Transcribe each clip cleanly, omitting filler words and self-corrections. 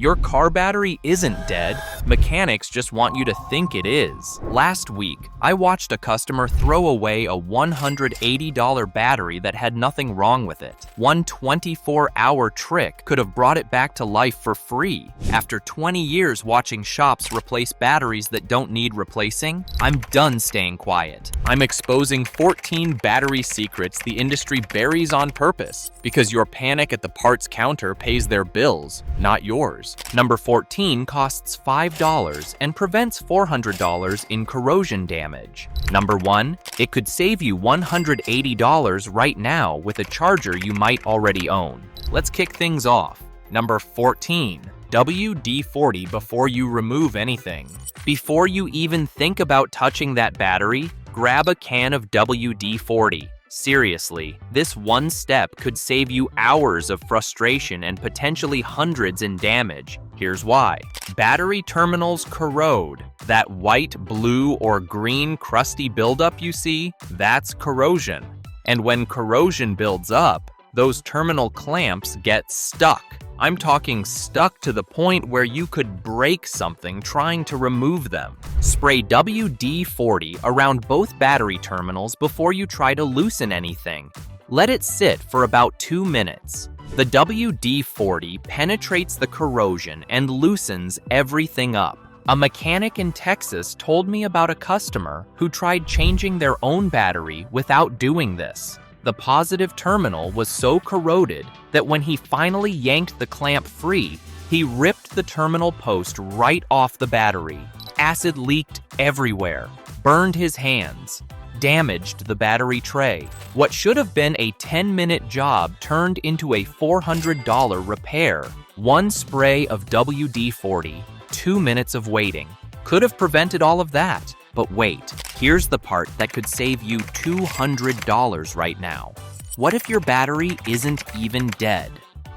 Your car battery isn't dead. Mechanics just want you to think it is. Last week, I watched a customer throw away a $180 battery that had nothing wrong with it. One 24-hour trick could have brought it back to life for free. After 20 years watching shops replace batteries that don't need replacing, I'm done staying quiet. I'm exposing 14 battery secrets the industry buries on purpose because your panic at the parts counter pays their bills, not yours. Number 14 costs $5 and prevents $400 in corrosion damage. Number 1, it could save you $180 right now with a charger you might already own. Let's kick things off. Number 14. WD-40 before you remove anything. Before you even think about touching that battery, grab a can of WD-40. Seriously, this one step could save you hours of frustration and potentially hundreds in damage. Here's why. Battery terminals corrode. That white, blue, or green crusty buildup you see, that's corrosion. And when corrosion builds up, those terminal clamps get stuck. I'm talking stuck to the point where you could break something trying to remove them. Spray WD-40 around both battery terminals before you try to loosen anything. Let it sit for about 2 minutes. The WD-40 penetrates the corrosion and loosens everything up. A mechanic in Texas told me about a customer who tried changing their own battery without doing this. The positive terminal was so corroded that when he finally yanked the clamp free, he ripped the terminal post right off the battery. Acid leaked everywhere, burned his hands, damaged the battery tray. What should have been a 10-minute job turned into a $400 repair. One spray of WD-40, 2 minutes of waiting. Could have prevented all of that. But wait, here's the part that could save you $200 right now. What if your battery isn't even dead?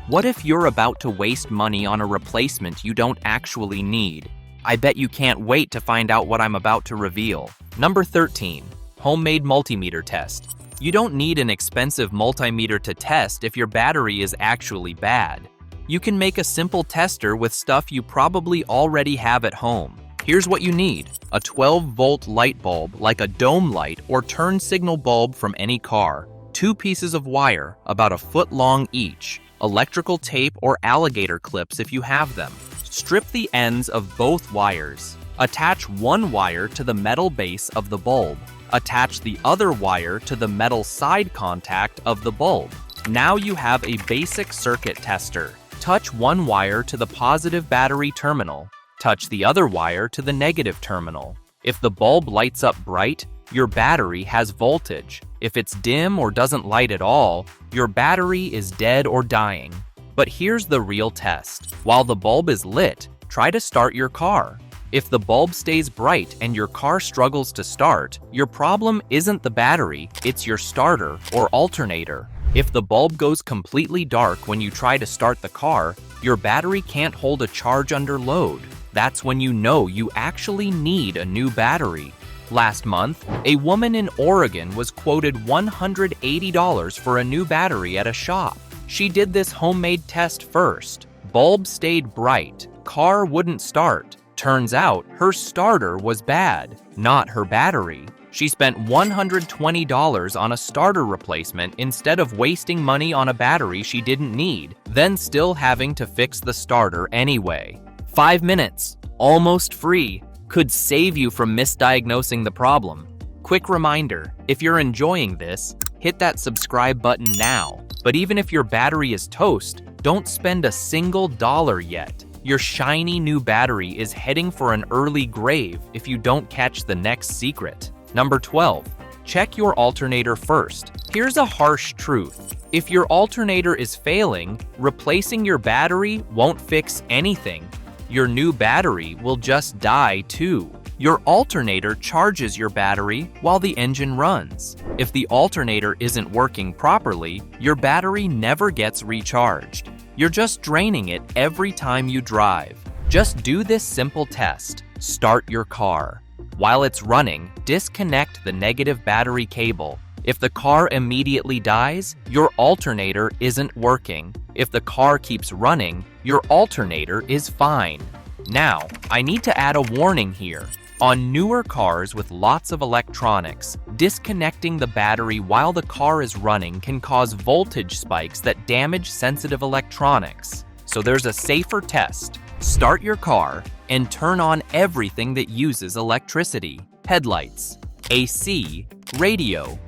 What if you're about to waste money on a replacement you don't actually need? I bet you can't wait to find out what I'm about to reveal. Number 13, homemade multimeter test. You don't need an expensive multimeter to test if your battery is actually bad. You can make a simple tester with stuff you probably already have at home. Here's what you need: a 12-volt light bulb like a dome light or turn signal bulb from any car, 2 pieces of wire about a foot long each, electrical tape or alligator clips if you have them. Strip the ends of both wires. Attach one wire to the metal base of the bulb. Attach the other wire to the metal side contact of the bulb. Now you have a basic circuit tester. Touch one wire to the positive battery terminal. Touch the other wire to the negative terminal. If the bulb lights up bright, your battery has voltage. If it's dim or doesn't light at all, your battery is dead or dying. But here's the real test. While the bulb is lit, try to start your car. If the bulb stays bright and your car struggles to start, your problem isn't the battery, it's your starter or alternator. If the bulb goes completely dark when you try to start the car, your battery can't hold a charge under load. That's when you know you actually need a new battery. Last month, a woman in Oregon was quoted $180 for a new battery at a shop. She did this homemade test first. Bulb stayed bright, car wouldn't start. Turns out her starter was bad, not her battery. She spent $120 on a starter replacement instead of wasting money on a battery she didn't need, then still having to fix the starter anyway. 5 minutes, almost free, could save you from misdiagnosing the problem. Quick reminder, if you're enjoying this, hit that subscribe button now. But even if your battery is toast, don't spend a single dollar yet. Your shiny new battery is heading for an early grave if you don't catch the next secret. Number 12, check your alternator first. Here's a harsh truth. If your alternator is failing, replacing your battery won't fix anything. Your new battery will just die too. Your alternator charges your battery while the engine runs. If the alternator isn't working properly, your battery never gets recharged. You're just draining it every time you drive. Just do this simple test. Start your car. While it's running, disconnect the negative battery cable. If the car immediately dies, your alternator isn't working. If the car keeps running, your alternator is fine. Now, I need to add a warning here. On newer cars with lots of electronics, disconnecting the battery while the car is running can cause voltage spikes that damage sensitive electronics. So there's a safer test. Start your car and turn on everything that uses electricity. Headlights, AC, radio,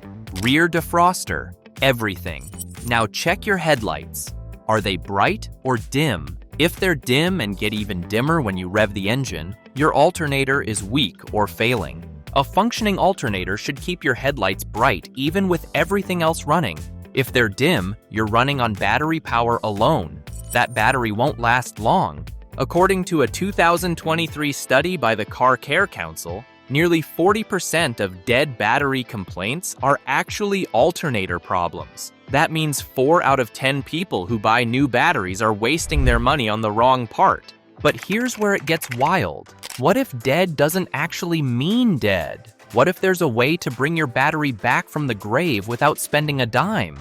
rear defroster, everything. Now check your headlights. Are they bright or dim? If they're dim and get even dimmer when you rev the engine, your alternator is weak or failing. A functioning alternator should keep your headlights bright even with everything else running. If they're dim, you're running on battery power alone. That battery won't last long. According to a 2023 study by the Car Care Council, nearly 40% of dead battery complaints are actually alternator problems. That means 4 out of 10 people who buy new batteries are wasting their money on the wrong part. But here's where it gets wild. What if dead doesn't actually mean dead? What if there's a way to bring your battery back from the grave without spending a dime?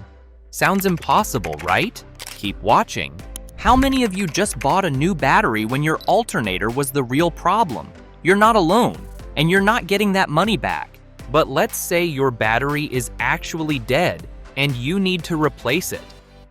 Sounds impossible, right? Keep watching. How many of you just bought a new battery when your alternator was the real problem? You're not alone, and you're not getting that money back. But let's say your battery is actually dead and you need to replace it.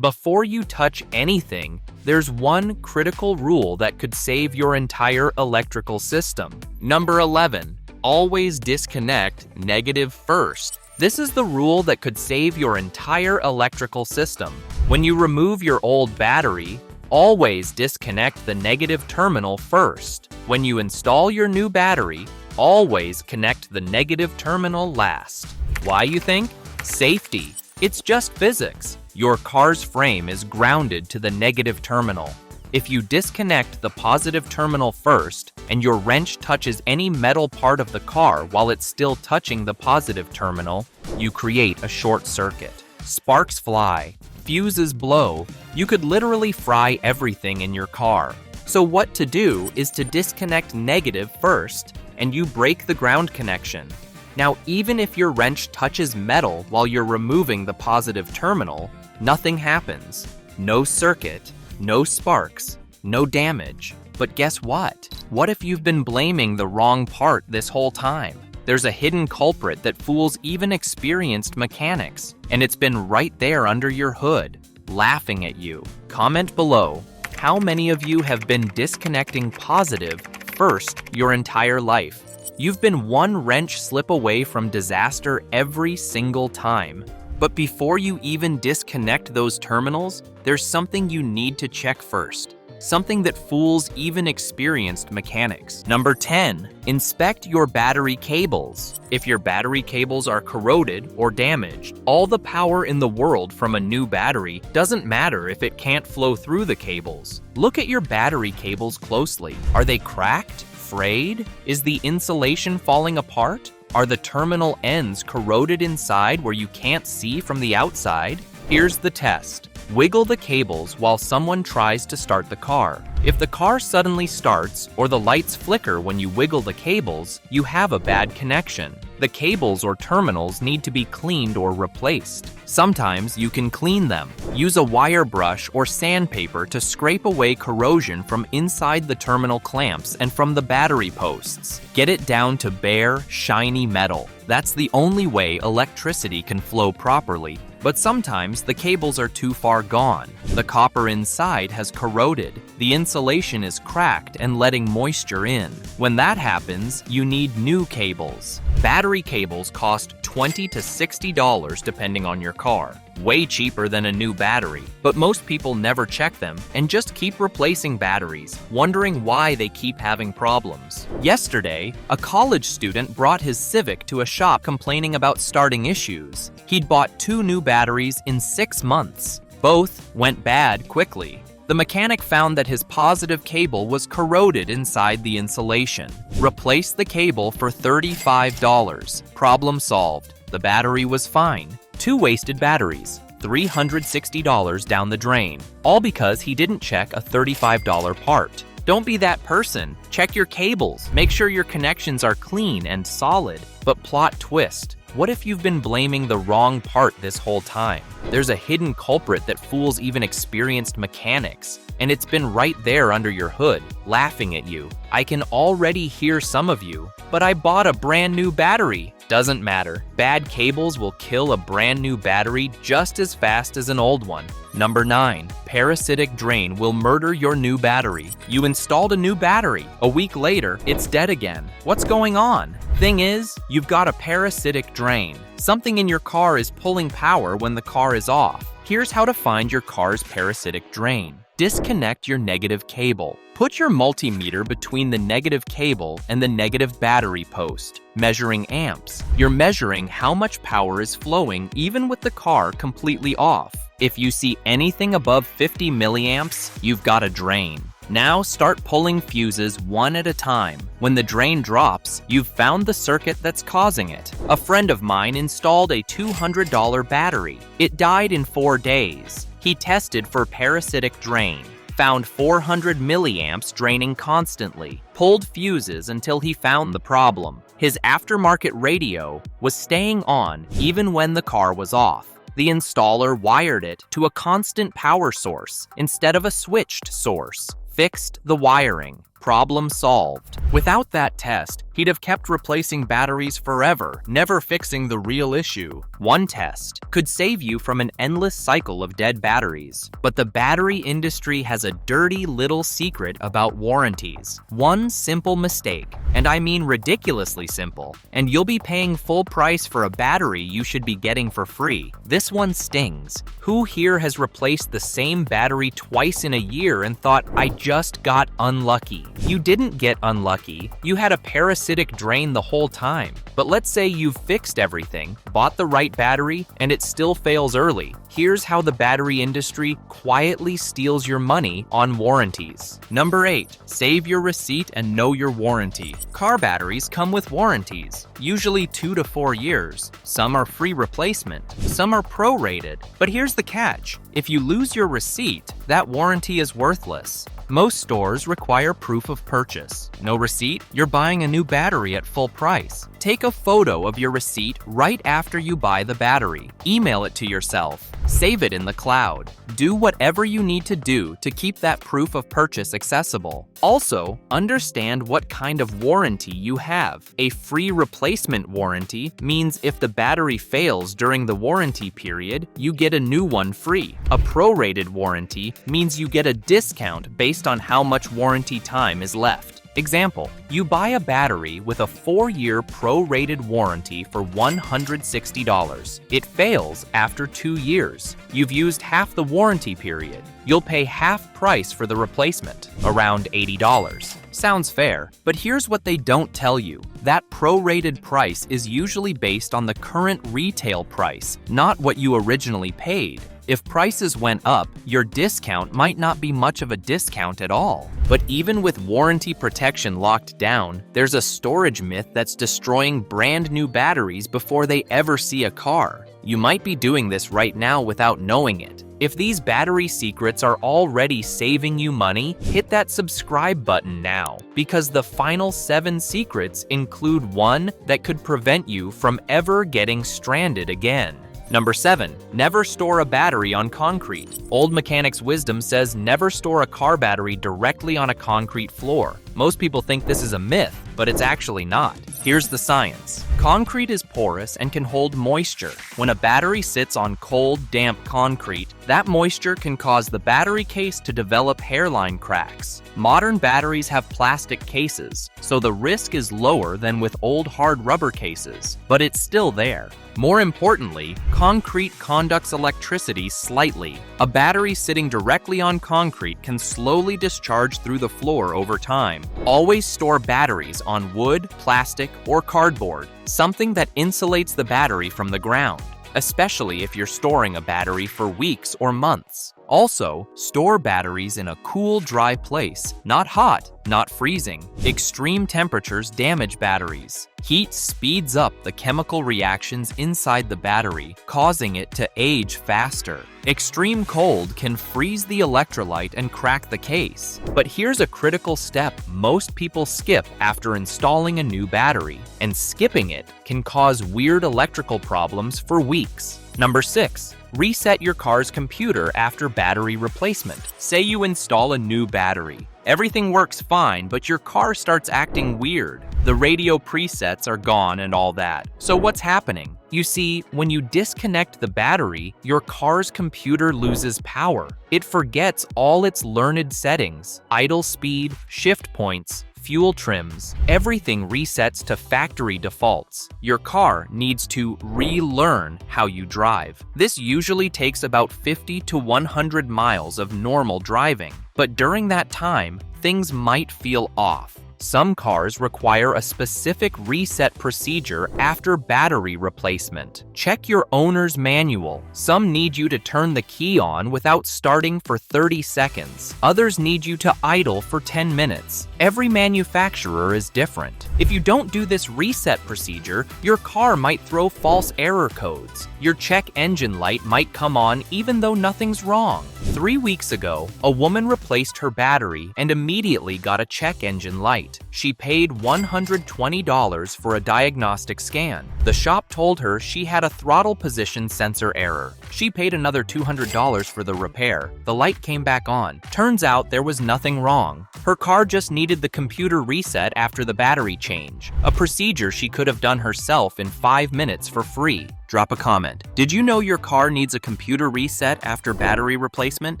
Before you touch anything, there's one critical rule that could save your entire electrical system. Number 11, always disconnect negative first. This is the rule that could save your entire electrical system. When you remove your old battery, always disconnect the negative terminal first. When you install your new battery, always connect the negative terminal last. Why, you think? Safety. It's just physics. Your car's frame is grounded to the negative terminal. If you disconnect the positive terminal first and your wrench touches any metal part of the car while it's still touching the positive terminal, you create a short circuit. Sparks fly, fuses blow, you could literally fry everything in your car. So what to do is to disconnect negative first, and you break the ground connection. Now, even if your wrench touches metal while you're removing the positive terminal, nothing happens. No circuit, no sparks, no damage. But guess what? What if you've been blaming the wrong part this whole time? There's a hidden culprit that fools even experienced mechanics, and it's been right there under your hood, laughing at you. Comment below, how many of you have been disconnecting positive first your entire life? You've been one wrench slip away from disaster every single time. But before you even disconnect those terminals, there's something you need to check first. Something that fools even experienced mechanics. Number 10, inspect your battery cables. If your battery cables are corroded or damaged, all the power in the world from a new battery doesn't matter if it can't flow through the cables. Look at your battery cables closely. Are they cracked? Frayed? Is the insulation falling apart? Are the terminal ends corroded inside where you can't see from the outside? Here's the test. Wiggle the cables while someone tries to start the car. If the car suddenly starts or the lights flicker when you wiggle the cables, you have a bad connection. The cables or terminals need to be cleaned or replaced. Sometimes you can clean them. Use a wire brush or sandpaper to scrape away corrosion from inside the terminal clamps and from the battery posts. Get it down to bare, shiny metal. That's the only way electricity can flow properly. But sometimes the cables are too far gone. The copper inside has corroded. The insulation is cracked and letting moisture in. When that happens, you need new cables. Battery cables cost $20 to $60 depending on your car. Way cheaper than a new battery, but most people never check them and just keep replacing batteries, wondering why they keep having problems. Yesterday, a college student brought his Civic to a shop complaining about starting issues. He'd bought 2 new batteries in 6 months. Both went bad quickly. The mechanic found that his positive cable was corroded inside the insulation. Replaced the cable for $35. Problem solved. The battery was fine. 2 wasted batteries, $360 down the drain, all because he didn't check a $35 part. Don't be that person. Check your cables. Make sure your connections are clean and solid. But plot twist, What if you've been blaming the wrong part this whole time? There's a hidden culprit that fools even experienced mechanics, and it's been right there under your hood, laughing at you. I can already hear some of you, but I bought a brand new battery. Doesn't matter. Bad cables will kill a brand new battery just as fast as an old one. Number 9. Parasitic drain will murder your new battery. You installed a new battery. A week later, it's dead again. What's going on? Thing is, you've got a parasitic drain. Something in your car is pulling power when the car is off. Here's how to find your car's parasitic drain. Disconnect your negative cable. Put your multimeter between the negative cable and the negative battery post, measuring amps. You're measuring how much power is flowing even with the car completely off. If you see anything above 50 milliamps, you've got a drain. Now start pulling fuses one at a time. When the drain drops, you've found the circuit that's causing it. A friend of mine installed a $200 battery. It died in 4 days. He tested for parasitic drain, found 400 milliamps draining constantly, pulled fuses until he found the problem. His aftermarket radio was staying on even when the car was off. The installer wired it to a constant power source instead of a switched source. Fixed the wiring. Problem solved. Without that test, he'd have kept replacing batteries forever, never fixing the real issue. One test could save you from an endless cycle of dead batteries. But the battery industry has a dirty little secret about warranties. One simple mistake, and I mean ridiculously simple, and you'll be paying full price for a battery you should be getting for free. This one stings. Who here has replaced the same battery twice in a year and thought, I just got unlucky? You didn't get unlucky. You had a parasitic drain the whole time. But let's say you've fixed everything, bought the right battery, and it still fails early. Here's how the battery industry quietly steals your money on warranties. Number 8. Save your receipt and know your warranty. Car batteries come with warranties, usually 2 to 4 years. Some are free replacement, some are prorated. But here's the catch. If you lose your receipt, that warranty is worthless. Most stores require proof of purchase. No receipt? You're buying a new battery at full price. Take a photo of your receipt right after you buy the battery. Email it to yourself. Save it in the cloud. Do whatever you need to do to keep that proof of purchase accessible. Also, understand what kind of warranty you have. A free replacement warranty means if the battery fails during the warranty period, you get a new one free. A prorated warranty means you get a discount based on how much warranty time is left. Example, you buy a battery with a 4-year prorated warranty for $160. It fails after 2 years. You've used half the warranty period. You'll pay half price for the replacement, around $80. Sounds fair, but here's what they don't tell you. That prorated price is usually based on the current retail price, not what you originally paid. If prices went up, your discount might not be much of a discount at all. But even with warranty protection locked down, there's a storage myth that's destroying brand new batteries before they ever see a car. You might be doing this right now without knowing it. If these battery secrets are already saving you money, hit that subscribe button now, because the final 7 secrets include one that could prevent you from ever getting stranded again. Number 7. Never store a battery on concrete. Old mechanic's wisdom says never store a car battery directly on a concrete floor. Most people think this is a myth, but it's actually not. Here's the science. Concrete is porous and can hold moisture. When a battery sits on cold, damp concrete, that moisture can cause the battery case to develop hairline cracks. Modern batteries have plastic cases, so the risk is lower than with old hard rubber cases, but it's still there. More importantly, concrete conducts electricity slightly. A battery sitting directly on concrete can slowly discharge through the floor over time. Always store batteries on wood, plastic, or cardboard, something that insulates the battery from the ground, especially if you're storing a battery for weeks or months. Also, store batteries in a cool, dry place, not hot, not freezing. Extreme temperatures damage batteries. Heat speeds up the chemical reactions inside the battery, causing it to age faster. Extreme cold can freeze the electrolyte and crack the case. But here's a critical step most people skip after installing a new battery, and skipping it can cause weird electrical problems for weeks. Number 6. Reset your car's computer after battery replacement. Say you install a new battery. Everything works fine, but your car starts acting weird. The radio presets are gone and all that. So what's happening? You see, when you disconnect the battery, your car's computer loses power. It forgets all its learned settings, idle speed, shift points, fuel trims. Everything resets to factory defaults. Your car needs to relearn how you drive. This usually takes about 50 to 100 miles of normal driving. But during that time, things might feel off. Some cars require a specific reset procedure after battery replacement. Check your owner's manual. Some need you to turn the key on without starting for 30 seconds. Others need you to idle for 10 minutes. Every manufacturer is different. If you don't do this reset procedure, your car might throw false error codes. Your check engine light might come on even though nothing's wrong. 3 weeks ago, a woman replaced her battery and immediately got a check engine light. She paid $120 for a diagnostic scan. The shop told her she had a throttle position sensor error. She paid another $200 for the repair. The light came back on. Turns out there was nothing wrong. Her car just needed the computer reset after the battery change, a procedure she could have done herself in 5 minutes for free. Drop a comment. Did you know your car needs a computer reset after battery replacement?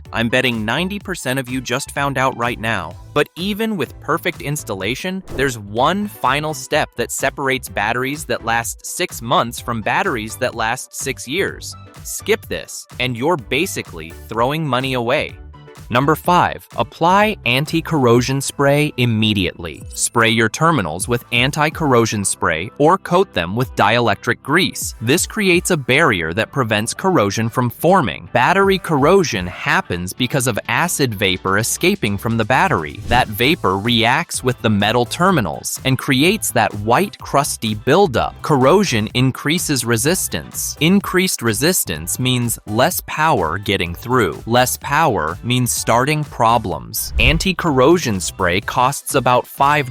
I'm betting 90% of you just found out right now. But even with perfect installation, there's one final step that separates batteries that last 6 months from batteries that last 6 years. Skip this, and you're basically throwing money away. Number 5. Apply anti-corrosion spray immediately. Spray your terminals with anti-corrosion spray or coat them with dielectric grease. This creates a barrier that prevents corrosion from forming. Battery corrosion happens because of acid vapor escaping from the battery. That vapor reacts with the metal terminals and creates that white crusty buildup. Corrosion increases resistance. Increased resistance means less power getting through. Less power means starting problems. Anti-corrosion spray costs about $5.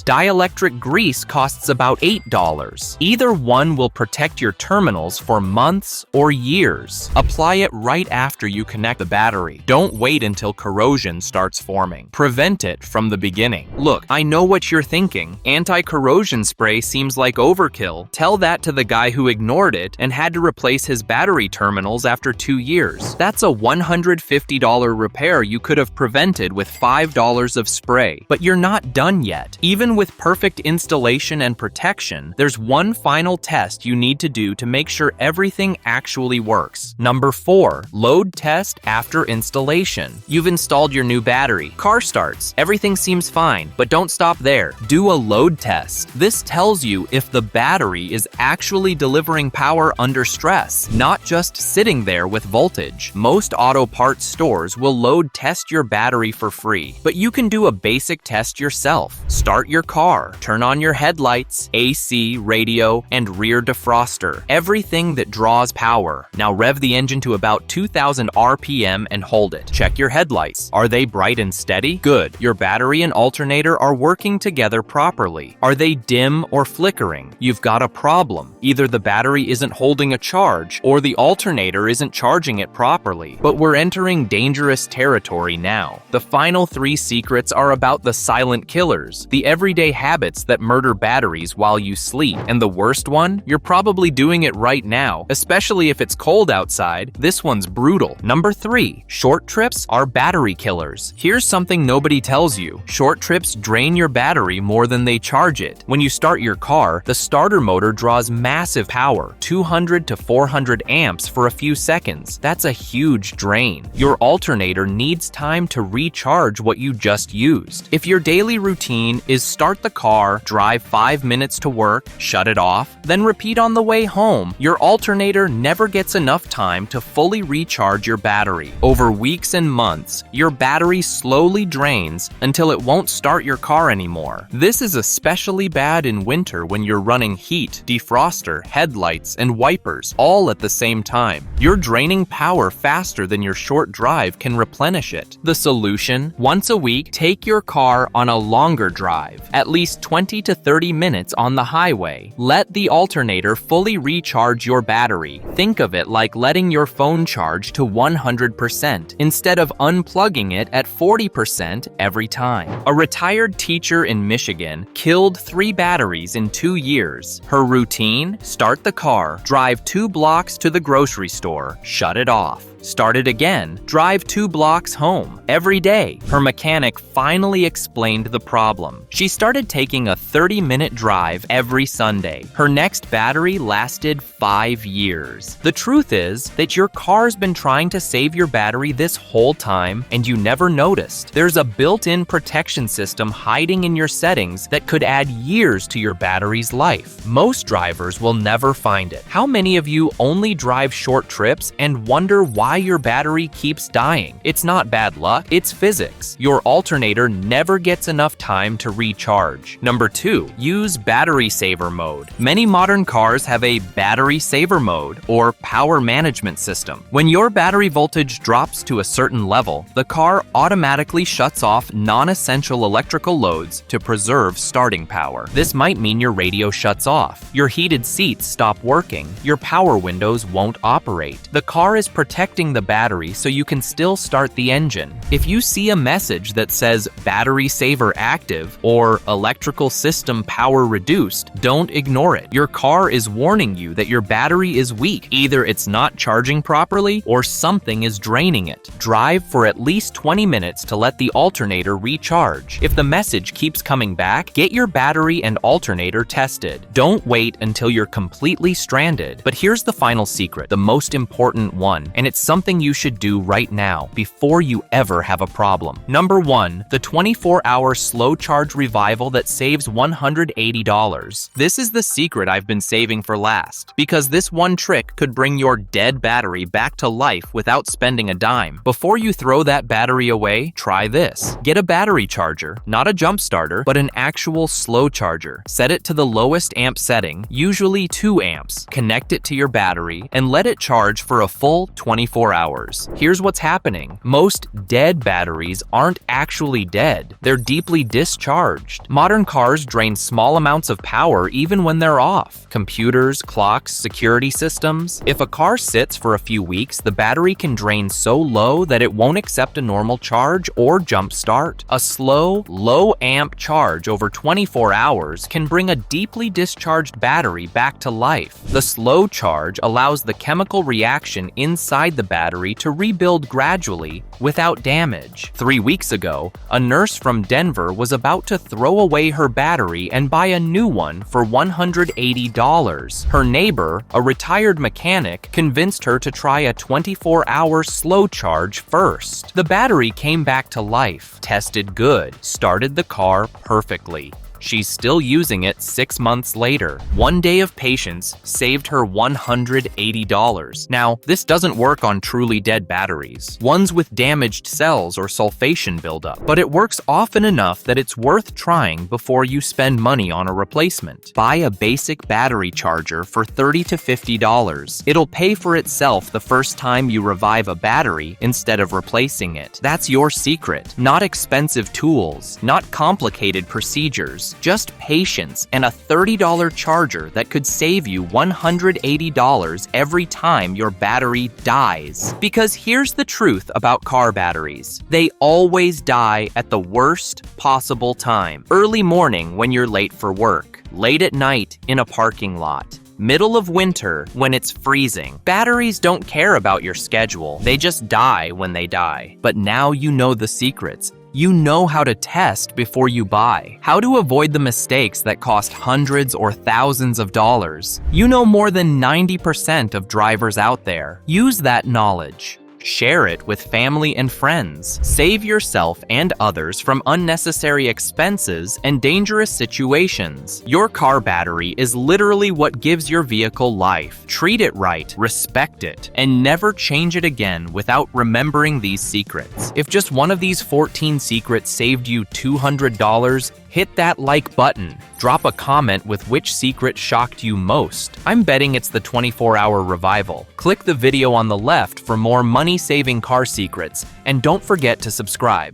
Dielectric grease costs about $8. Either one will protect your terminals for months or years. Apply it right after you connect the battery. Don't wait until corrosion starts forming. Prevent it from the beginning. Look, I know what you're thinking. Anti-corrosion spray seems like overkill. Tell that to the guy who ignored it and had to replace his battery terminals after 2 years. That's a $150 repair you could have prevented with $5 of spray. But you're not done yet. Even with perfect installation and protection, there's one final test you need to do to make sure everything actually works. Number 4, load test after installation. You've installed your new battery. Car starts. Everything seems fine, but don't stop there. Do a load test. This tells you if the battery is actually delivering power under stress, not just sitting there with voltage. Most auto parts stores will load test your battery for free, but you can do a basic test yourself. Start your car, turn on your headlights, AC, radio, and rear defroster, everything that draws power. Now rev the engine to about 2,000 RPM and hold it. Check your headlights. Are they bright and steady? Good. Your battery and alternator are working together properly. Are they dim or flickering? You've got a problem. Either the battery isn't holding a charge or the alternator isn't charging it properly. But we're entering dangerous territory now. The final 3 secrets are about the silent killers, the everyday habits that murder batteries while you sleep. And the worst one? You're probably doing it right now, especially if it's cold outside. This one's brutal. Number 3, short trips are battery killers. Here's something nobody tells you. Short trips drain your battery more than they charge it. When you start your car, the starter motor draws massive power, 200 to 400 amps for a few seconds. That's a huge drain. Your alternator alternator needs time to recharge what you just used. If your daily routine is start the car, drive 5 minutes to work, shut it off, then repeat on the way home, your alternator never gets enough time to fully recharge your battery. Over weeks and months, your battery slowly drains until it won't start your car anymore. This is especially bad in winter when you're running heat, defroster, headlights, and wipers all at the same time. You're draining power faster than your short drive can replenish it. The solution? Once a week, take your car on a longer drive, at least 20 to 30 minutes on the highway. Let the alternator fully recharge your battery. Think of it like letting your phone charge to 100% instead of unplugging it at 40% every time. A retired teacher in Michigan killed 3 batteries in 2 years. Her routine? Start the car, drive 2 blocks to the grocery store, shut it off. Start it again, drive 2 blocks home. Every day, her mechanic finally explained the problem. She started taking a 30-minute drive every Sunday. Her next battery lasted 5 years. The truth is that your car's been trying to save your battery this whole time and you never noticed. There's a built-in protection system hiding in your settings that could add years to your battery's life. Most drivers will never find it. How many of you only drive short trips and wonder why your battery keeps dying? It's not bad luck, it's physics. Your alternator never gets enough time to recharge. Number 2, use battery saver mode. Many modern cars have a battery saver mode or power management system. When your battery voltage drops to a certain level, the car automatically shuts off non-essential electrical loads to preserve starting power. This might mean your radio shuts off, your heated seats stop working, your power windows won't operate. The car is protecting the battery so you can still start the engine. If you see a message that says battery saver active or electrical system power reduced, don't ignore it. Your car is warning you that your battery is weak. Either it's not charging properly or something is draining it. Drive for at least 20 minutes to let the alternator recharge. If the message keeps coming back, get your battery and alternator tested. Don't wait until you're completely stranded. But here's the final secret, the most important one, and it's something you should do right now before you ever have a problem. Number 1, the 24-hour slow charge revival that saves $180. This is the secret I've been saving for last, because this one trick could bring your dead battery back to life without spending a dime. Before you throw that battery away, try this. Get a battery charger, not a jump starter, but an actual slow charger. Set it to the lowest amp setting, usually 2 amps. Connect it to your battery and let it charge for a full 24 hours. Here's what's happening. Most dead batteries aren't actually dead. They're deeply discharged. Modern cars drain small amounts of power even when they're off. Computers, clocks, security systems. If a car sits for a few weeks, the battery can drain so low that it won't accept a normal charge or jump start. A slow, low amp charge over 24 hours can bring a deeply discharged battery back to life. The slow charge allows the chemical reaction inside the battery to rebuild gradually without damage. 3 weeks ago, a nurse from Denver was about to throw away her battery and buy a new one for $180. Her neighbor, a retired mechanic, convinced her to try a 24-hour slow charge first. The battery came back to life, tested good, started the car perfectly. She's still using it 6 months later. 1 day of patience saved her $180. Now, this doesn't work on truly dead batteries, ones with damaged cells or sulfation buildup, but it works often enough that it's worth trying before you spend money on a replacement. Buy a basic battery charger for $30 to $50. It'll pay for itself the first time you revive a battery instead of replacing it. That's your secret. Not expensive tools, not complicated procedures. Just patience and a $30 charger that could save you $180 every time your battery dies. Because here's the truth about car batteries. They always die at the worst possible time. Early morning when you're late for work. Late at night in a parking lot. Middle of winter when it's freezing. Batteries don't care about your schedule. They just die when they die. But now you know the secrets. You know how to test before you buy, how to avoid the mistakes that cost hundreds or thousands of dollars. You know more than 90% of drivers out there. Use that knowledge. Share it with family and friends. Save yourself and others from unnecessary expenses and dangerous situations. Your car battery is literally what gives your vehicle life. Treat it right, respect it, and never change it again without remembering these secrets. If just one of these 14 secrets saved you $200, hit that like button. Drop a comment with which secret shocked you most. I'm betting it's the 24-hour revival. Click the video on the left for more money-saving car secrets, and don't forget to subscribe.